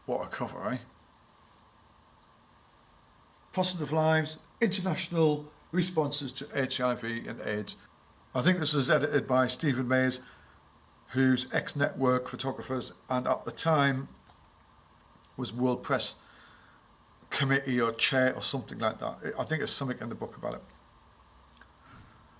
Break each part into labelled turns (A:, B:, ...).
A: What a cover, eh? Positive Lives, International Responses to HIV and AIDS. I think this was edited by Stephen Mays, who's ex-Network photographers, and at the time was World Press Committee or chair or something like that. I think there's something in the book about it.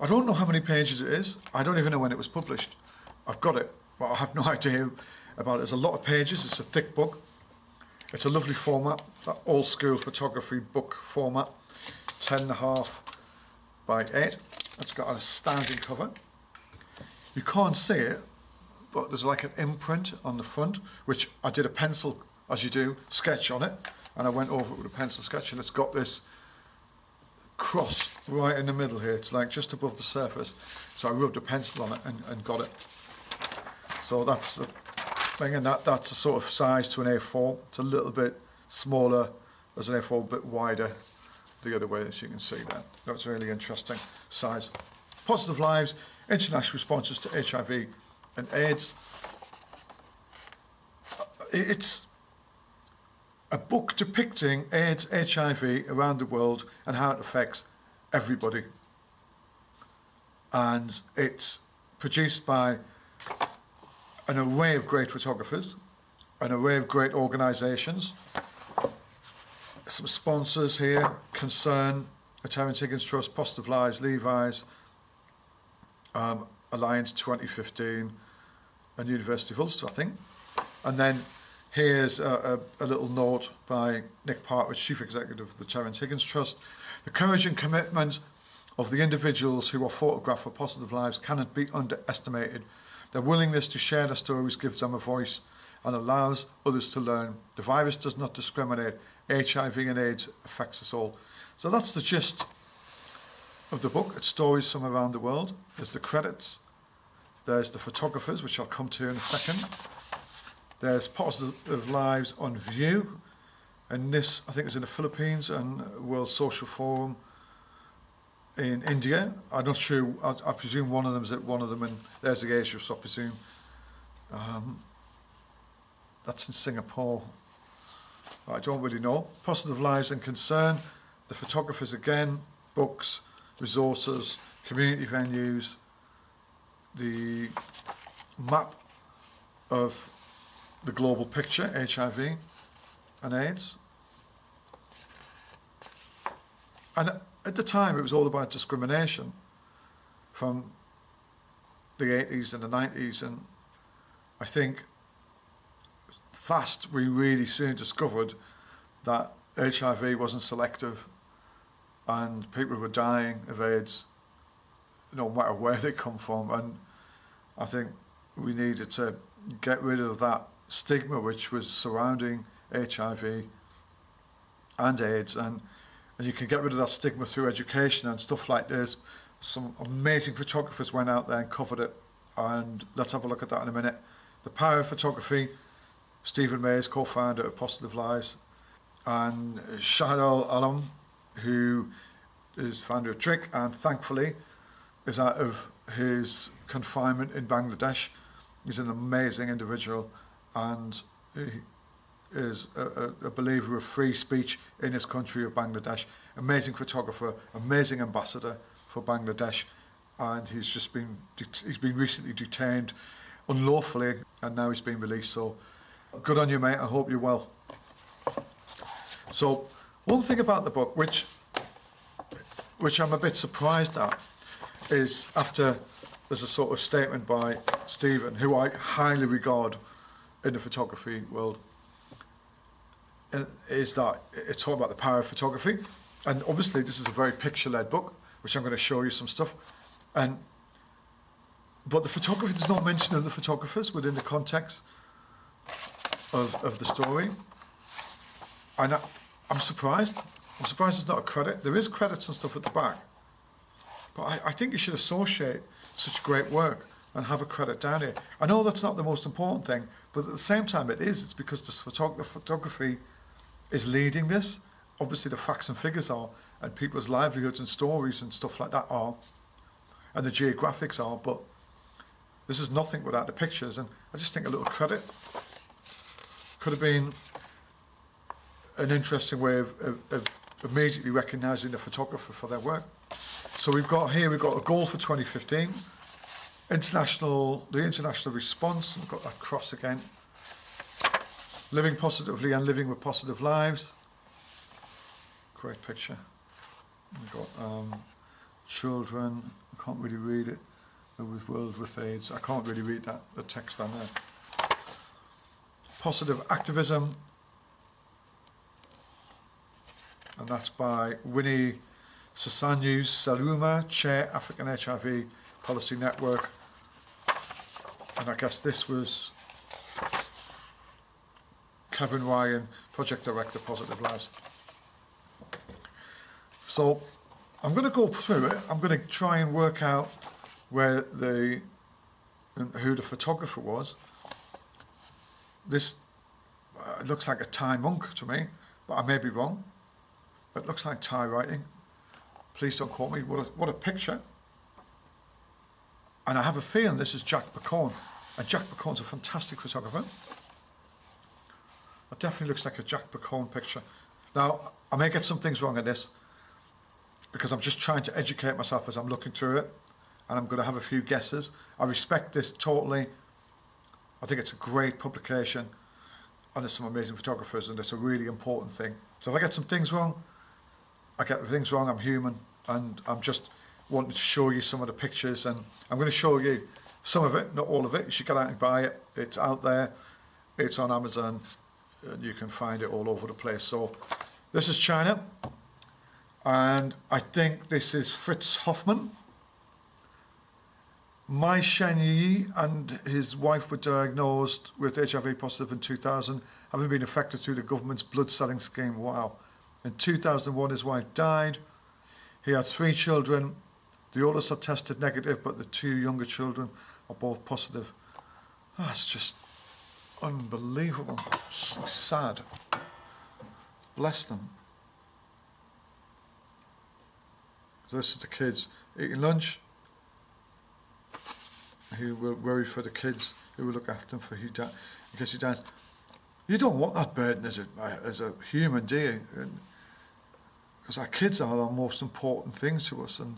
A: I don't know how many pages it is. I don't even know when it was published. I've got it, but I have no idea about it. There's a lot of pages. It's a thick book. It's a lovely format, that old school photography book format, 10.5 by 8. It's got a standing cover. You can't see it, but there's like an imprint on the front, which I did a pencil, as you do, sketch on it, and I went over it with a pencil sketch, and it's got this cross right in the middle here. It's like just above the surface. So I rubbed a pencil on it and got it. So that's the thing, and that's a sort of size to an A4. It's a little bit smaller as an A4, a bit wider the other way, as you can see there. That's a really interesting size. Positive Lives, International Responses to HIV and AIDS. It's a book depicting AIDS, HIV around the world and how it affects everybody. And it's produced by an array of great photographers, an array of great organisations, some sponsors here, Concern, the Terence Higgins Trust, Positive Lives, Levi's, Alliance 2015, and University of Ulster, I think. And then here's a little note by Nick Partridge, Chief Executive of the Terence Higgins Trust. The courage and commitment of the individuals who are photographed for Positive Lives cannot be underestimated. Their willingness to share their stories gives them a voice and allows others to learn. The virus does not discriminate. HIV and AIDS affects us all. So that's the gist of the book. It's stories from around the world. There's the credits. There's the photographers, which I'll come to in a second. There's Positive Lives on View, and this, I think, is in the Philippines, and World Social Forum in India. I'm not sure, I presume one of them is at one of them, and there's the Asia, so I presume. That's in Singapore. I don't really know. Positive Lives and Concern, the photographers again, books, resources, community venues, the map of the global picture, HIV and AIDS. And at the time, it was all about discrimination from the 80s and the 90s. And I think fast, we really soon discovered that HIV wasn't selective and people were dying of AIDS no matter where they come from. And I think we needed to get rid of that stigma which was surrounding HIV and AIDS, and you can get rid of that stigma through education and stuff like this. Some amazing photographers went out there and covered it, and let's have a look at that in a minute. The Power of Photography, Stephen Mays, co-founder of Positive Lives, and Shahidul Alam, who is founder of Trick, and thankfully is out of his confinement in Bangladesh. He's an amazing individual, and he is a believer of free speech in his country of Bangladesh. Amazing photographer, amazing ambassador for Bangladesh, and he's been recently detained unlawfully, and now he's been released. So good on you, mate. I hope you're well. So one thing about the book, which I'm a bit surprised at, is after there's a sort of statement by Stephen, who I highly regard in the photography world, and is that it's all about the power of photography. And obviously this is a very picture-led book, which I'm going to show you some stuff. But the photography, there's no mention of the photographers within the context of the story. And I'm surprised. I'm surprised there's not a credit. There is credits and stuff at the back. But I think you should associate such great work and have a credit down here. I know that's not the most important thing, but at the same time it is. It's because the photography is leading this. Obviously the facts and figures are, and people's livelihoods and stories and stuff like that are, and the geographics are, but this is nothing without the pictures. And I just think a little credit could have been an interesting way of immediately recognising the photographer for their work. So we've got a goal for 2015, the international response. We've got that cross again. Living positively and living with positive lives. Great picture. We've got children. I can't really read it. With World with AIDS. I can't really read the text on there. Positive activism. And that's by Winnie Sasanyus Saluma, Chair, African HIV Policy Network. And I guess this was Kevin Ryan, Project Director, Positive Lives. So I'm going to go through it. I'm going to try and work out who the photographer was. This it looks like a Thai monk to me, but I may be wrong. It looks like Thai writing. Please don't quote me. What a picture. And I have a feeling this is Jack Bacone. And Jack Bacone's a fantastic photographer. It definitely looks like a Jack Bacone picture. Now, I may get some things wrong in this because I'm just trying to educate myself as I'm looking through it. And I'm going to have a few guesses. I respect this totally. I think it's a great publication. And there's some amazing photographers, and it's a really important thing. So if I get some things wrong, I get things wrong. I'm human, and I'm just wanting to show you some of the pictures, and I'm going to show you some of it, not all of it. You should get out and buy it. It's out there. It's on Amazon, and you can find it all over the place. So this is China, and I think this is Fritz Hoffmann. Mai Shenyi and his wife were diagnosed with HIV positive in 2000, having been affected through the government's blood selling scheme. Wow. In 2001, his wife died. He had 3 children. The oldest had tested negative, but the 2 younger children are both positive. That's just unbelievable. So sad. Bless them. So this is the kids eating lunch. Who were worried for the kids, who will look after them in case he dies. You don't want that burden as a human, do you? Because our kids are the most important things to us, and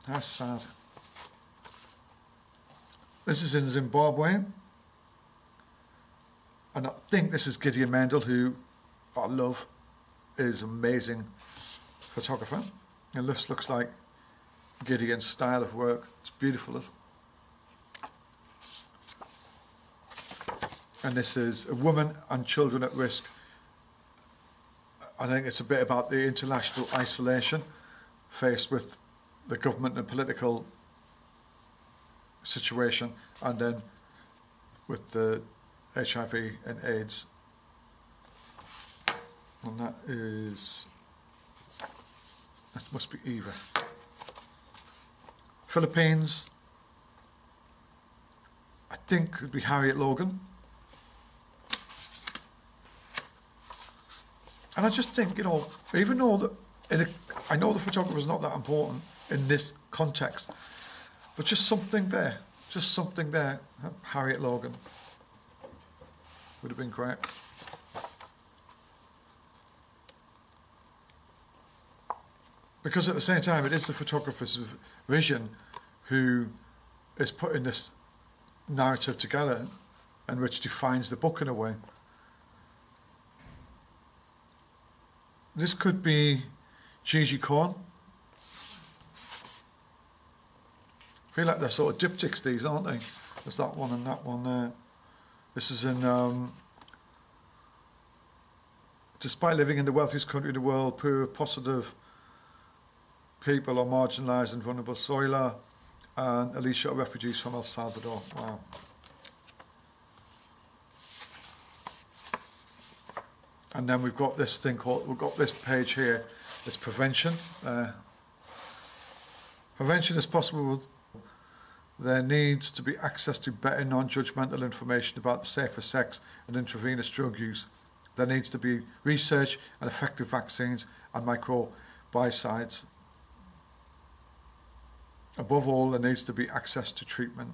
A: that's sad. This is in Zimbabwe, and I think this is Gideon Mendel, who I love, is an amazing photographer. And this looks like Gideon's style of work. It's beautiful. And this is a woman and children at risk. I think it's a bit about the international isolation faced with the government and political situation, and then with the HIV and AIDS. And that must be Eva. Philippines, I think could be Harriet Logan. And I just think, even though I know the photographer is not that important in this context, but just something there, Harriet Logan would have been great. Because at the same time, it is the photographer's vision who is putting this narrative together and which defines the book in a way. This could be Gigi Korn. I feel like they're sort of diptychs, these, aren't they? There's that one and that one there. This is in... Despite living in the wealthiest country in the world, poor, positive people are marginalised and vulnerable. Soila and Alicia are refugees from El Salvador. Wow. And then we've got this page here, it's prevention. Prevention is possible. There needs to be access to better non-judgmental information about the safer sex and intravenous drug use. There needs to be research and effective vaccines and microbicides. Above all, there needs to be access to treatment.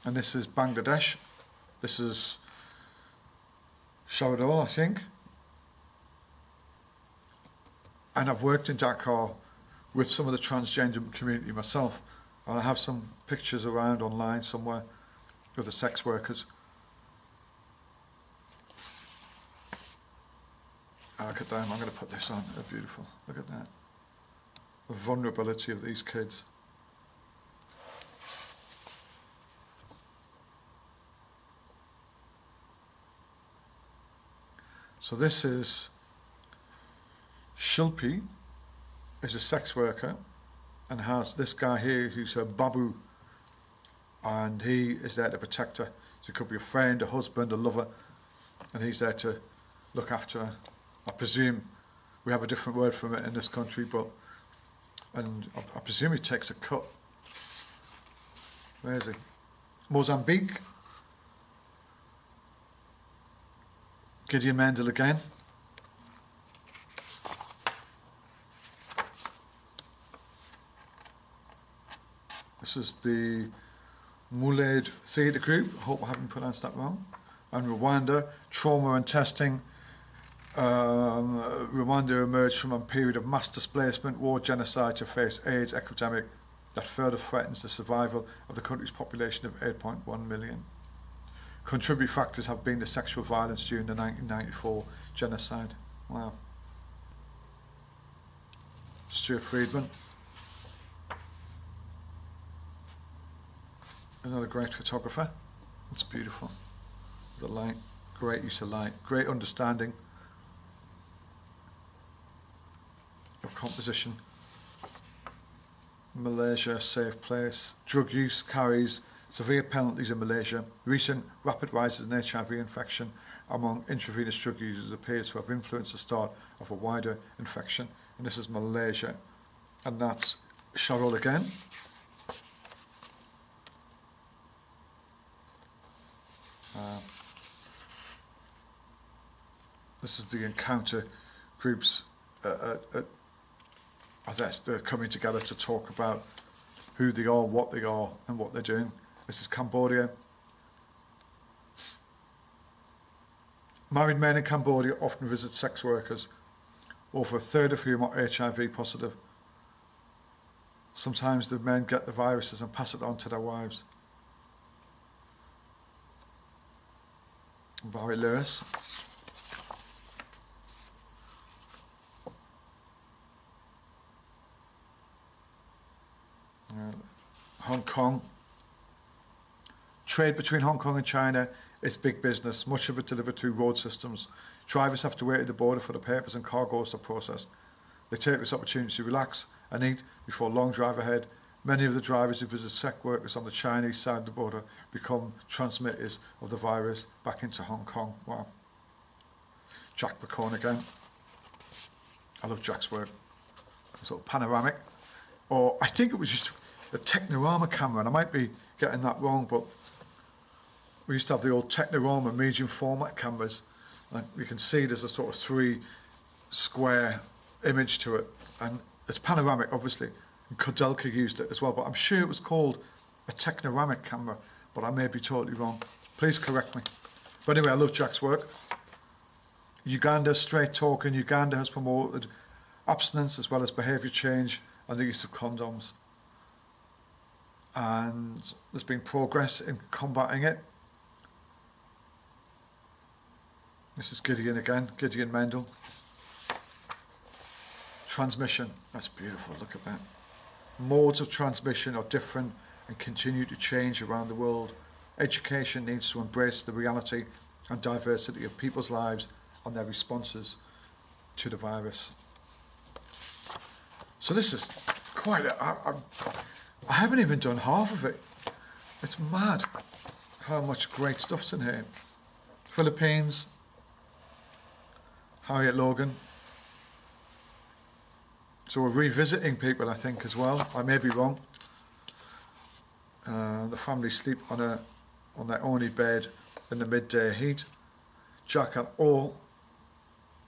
A: And this is Bangladesh. This is Shawadol, I think. And I've worked in Dakar with some of the transgender community myself, and I have some pictures around online somewhere of the sex workers. Look at them. I'm going to put this on. They're beautiful. Look at that. The vulnerability of these kids. So this is Shilpi, is a sex worker, and has this guy here who's a babu, and he is there to protect her. So it could be a friend, a husband, a lover, and he's there to look after her. I presume we have a different word for it in this country, but I presume he takes a cut. Where is he? Mozambique. Gideon Mendel again. This is the Mouled Theatre Group. I hope I haven't pronounced that wrong. And Rwanda, trauma and testing. Rwanda emerged from a period of mass displacement, war, genocide to face AIDS epidemic that further threatens the survival of the country's population of 8.1 million. Contributing factors have been the sexual violence during the 1994 genocide. Wow. Stuart Friedman. Another great photographer. It's beautiful. The light, great use of light, great understanding of composition. Malaysia, safe place. Drug use carries severe penalties in Malaysia. Recent rapid rises in HIV infection among intravenous drug users appears to have influenced the start of a wider infection. And this is Malaysia. And that's Sharol again. This is the encounter groups. They're coming together to talk about who they are, and what they're doing. This is Cambodia. Married men in Cambodia often visit sex workers, over a third of whom are HIV positive. Sometimes the men get the viruses and pass it on to their wives. Barry Lewis. Hong Kong. Trade between Hong Kong and China is big business, much of it delivered through road systems. Drivers have to wait at the border for the papers and cargoes are processed. They take this opportunity to relax and eat before a long drive ahead. Many of the drivers who visit sex workers on the Chinese side of the border become transmitters of the virus back into Hong Kong. Wow. Jack Bacon again. I love Jack's work. Sort of panoramic. Or I think it was just a Technorama camera, and I might be getting that wrong, but we used to have the old Technorama medium format cameras, and you can see there's a sort of 3 square image to it, and it's panoramic obviously, and Kodelka used it as well, but I'm sure it was called a Technoramic camera, but I may be totally wrong. Please correct me. But anyway, I love Jack's work. Uganda, straight talking. Uganda has promoted abstinence as well as behaviour change and the use of condoms. And there's been progress in combating it. This is Gideon again, Gideon Mendel. Transmission, that's beautiful, look at that. Modes of transmission are different and continue to change around the world. Education needs to embrace the reality and diversity of people's lives and their responses to the virus. So this is quite I haven't even done half of it. It's mad how much great stuff's in here. Philippines, Harriet Logan. So we're revisiting people, I think, as well. I may be wrong. The family sleep on their only bed in the midday heat. Jack and O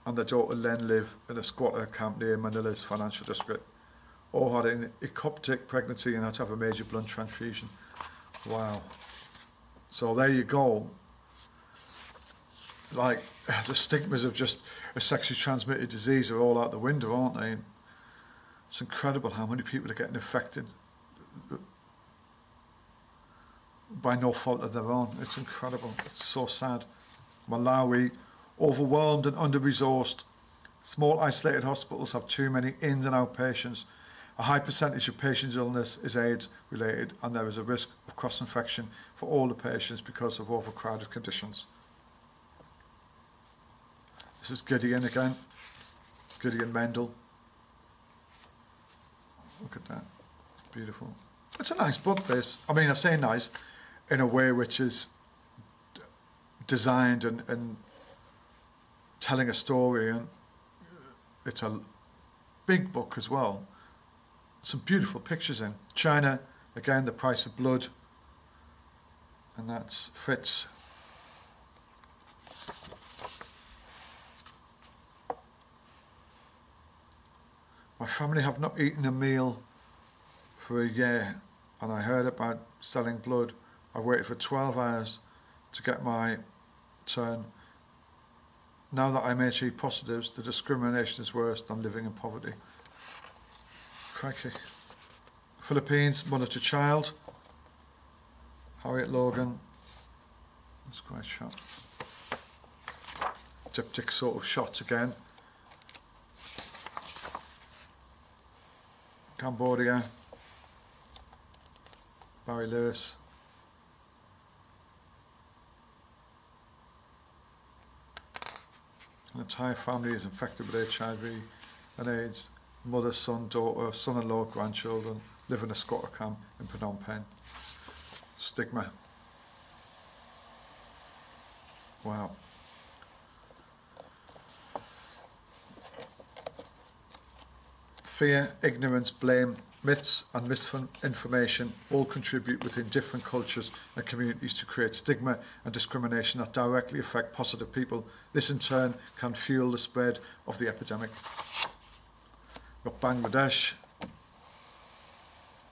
A: and their daughter Len live in a squatter camp near Manila's financial district. O had an ectopic pregnancy and had to have a major blood transfusion. Wow. So there you go. like the stigmas of just a sexually transmitted disease are all out the window, aren't they? It's incredible how many people are getting affected by no fault of their own. It's incredible. It's so sad. Malawi, overwhelmed and under-resourced. Small isolated hospitals have too many in and out patients. A high percentage of patients' illness is AIDS related, and there is a risk of cross-infection for all the patients because of overcrowded conditions. This is Gideon again, Gideon Mendel. Look at that, beautiful. It's a nice book, this. I mean, I say nice in a way which is designed and telling a story, and it's a big book as well. Some beautiful pictures in. China, again, The Price of Blood, and that's Fritz. My family have not eaten a meal for a year, and I heard about selling blood. I waited for 12 hours to get my turn. Now that I'm HIV positive, the discrimination is worse than living in poverty. Crikey. Philippines, mother to child. Harriet Logan. That's a great shot. Diptych sort of shots again. Cambodia. Barry Lewis. An entire family is infected with HIV and AIDS. Mother, son, daughter, son-in-law, grandchildren live in a squatter camp in Phnom Penh. Stigma. Wow. Fear, ignorance, blame, myths and misinformation all contribute within different cultures and communities to create stigma and discrimination that directly affect positive people. This in turn can fuel the spread of the epidemic. We've got Bangladesh.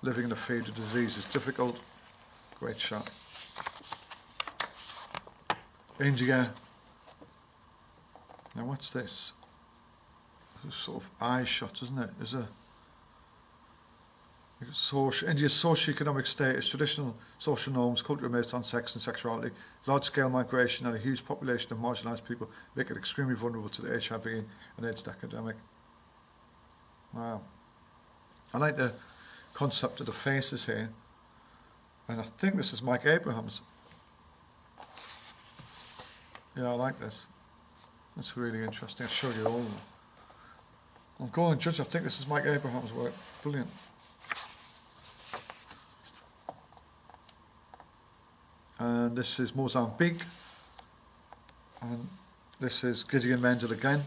A: Living in a fatal disease is difficult. Great shot. India. Now what's this? It's a sort of eye shot, isn't it? India's socio-economic status, traditional social norms, culture based on sex and sexuality, large-scale migration and a huge population of marginalised people make it extremely vulnerable to the HIV and AIDS epidemic. Wow. I like the concept of the faces here, and I think this is Mike Abrahams. Yeah, I like this. It's really interesting. I'll show you all. I'm going to judge. I think this is Mike Abrahams' work. Brilliant. And this is Mozambique. And this is Gideon Mendel again.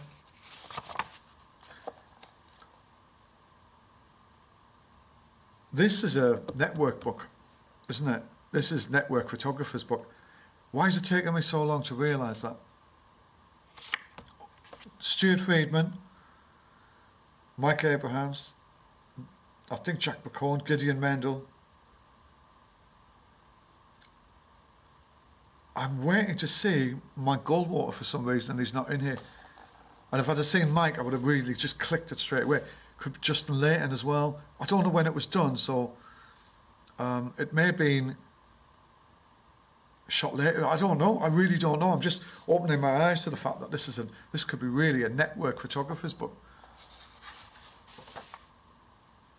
A: This is a network book, isn't it? This is Network Photographer's book. Why is it taking me so long to realise that? Stuart Friedman, Mike Abrahams, I think Jack McCone, Gideon Mendel. I'm waiting to see Mike Goldwater for some reason, he's not in here. And if I'd have seen Mike, I would have really just clicked it straight away. Could be Justin Layton as well. I don't know when it was done, so it may have been shot later. I don't know. I really don't know. I'm just opening my eyes to the fact that this could be really a network photographer's book.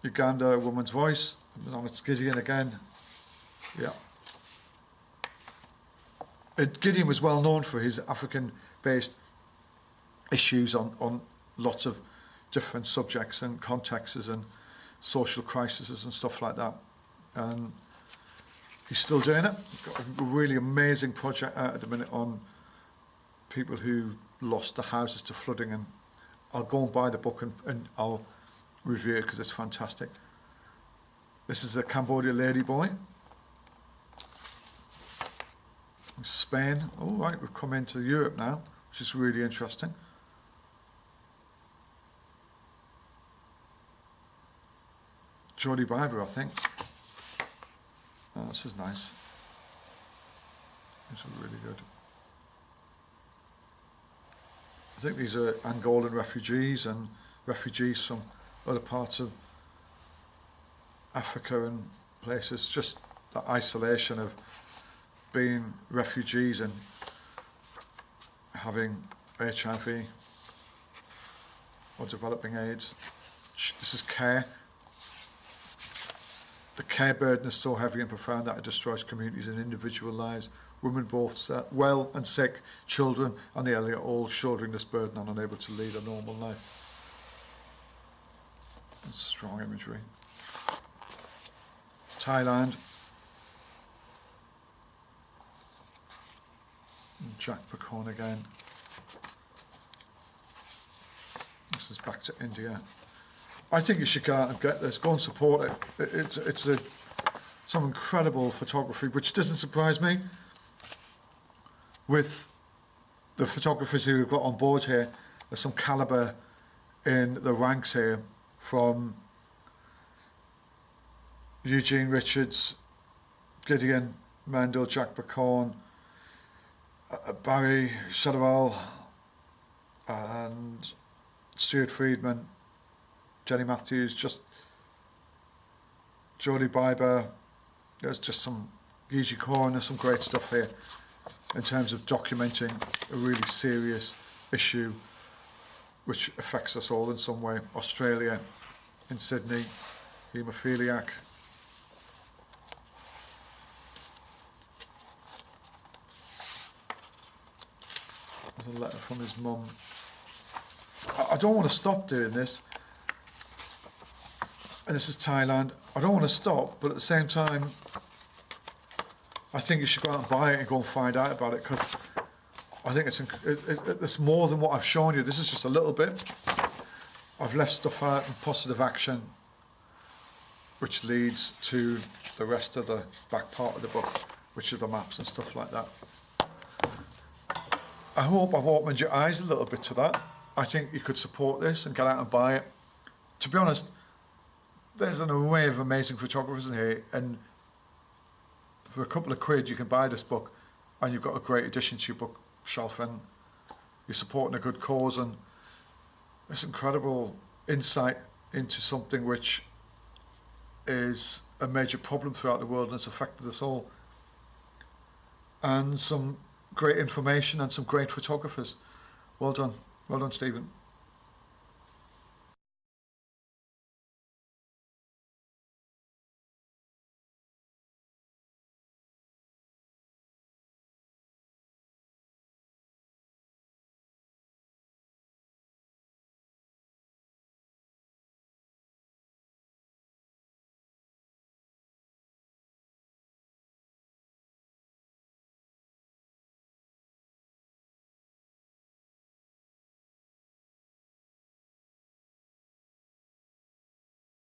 A: Uganda, A Woman's Voice. It's Gideon again. Yeah. Gideon was well known for his African-based issues on lots of different subjects and contexts and social crises and stuff like that. And he's still doing it. He's got a really amazing project out at the minute on people who lost their houses to flooding, and I'll go and buy the book and I'll review it because it's fantastic. This is a Cambodia ladyboy. Spain. All right, we've come into Europe now, which is really interesting. Jodie Biber, I think. Oh, this is nice. This is really good. think these are Angolan refugees and refugees from other parts of Africa and places. Just the isolation of being refugees and having HIV or developing AIDS. This is care. The care burden is so heavy and profound that it destroys communities and individual lives. Women, both well and sick, children and the elderly, are all shouldering this burden and unable to lead a normal life. It's strong imagery. Thailand. And Jack Bacon again. This is back to India. I think you should go out and get this. Go and support it. It's some incredible photography, which doesn't surprise me. With the photographers who we've got on board here, there's some calibre in the ranks here, from Eugene Richards, Gideon Mandel, Jack Bacon, Barry Shadowell, and Stuart Friedman, Jenny Matthews, just Jodie Biber. There's just some Gigi Korn, there's some great stuff here in terms of documenting a really serious issue which affects us all in some way. Australia, in Sydney, haemophiliac. There's a letter from his mum. I don't want to stop doing this. And this is Thailand. I don't want to stop, but at the same time, I think you should go out and buy it and go and find out about it, because I think it's more than what I've shown you. This is just a little bit. I've left stuff out in positive action, which leads to the rest of the back part of the book, which are the maps and stuff like that. I hope I've opened your eyes a little bit to that. I think you could support this and get out and buy it. To be honest, there's an array of amazing photographers in here, and for a couple of quid you can buy this book and you've got a great addition to your bookshelf, and you're supporting a good cause, and it's incredible insight into something which is a major problem throughout the world and it's affected us all, and some great information and some great photographers. Well done Stephen.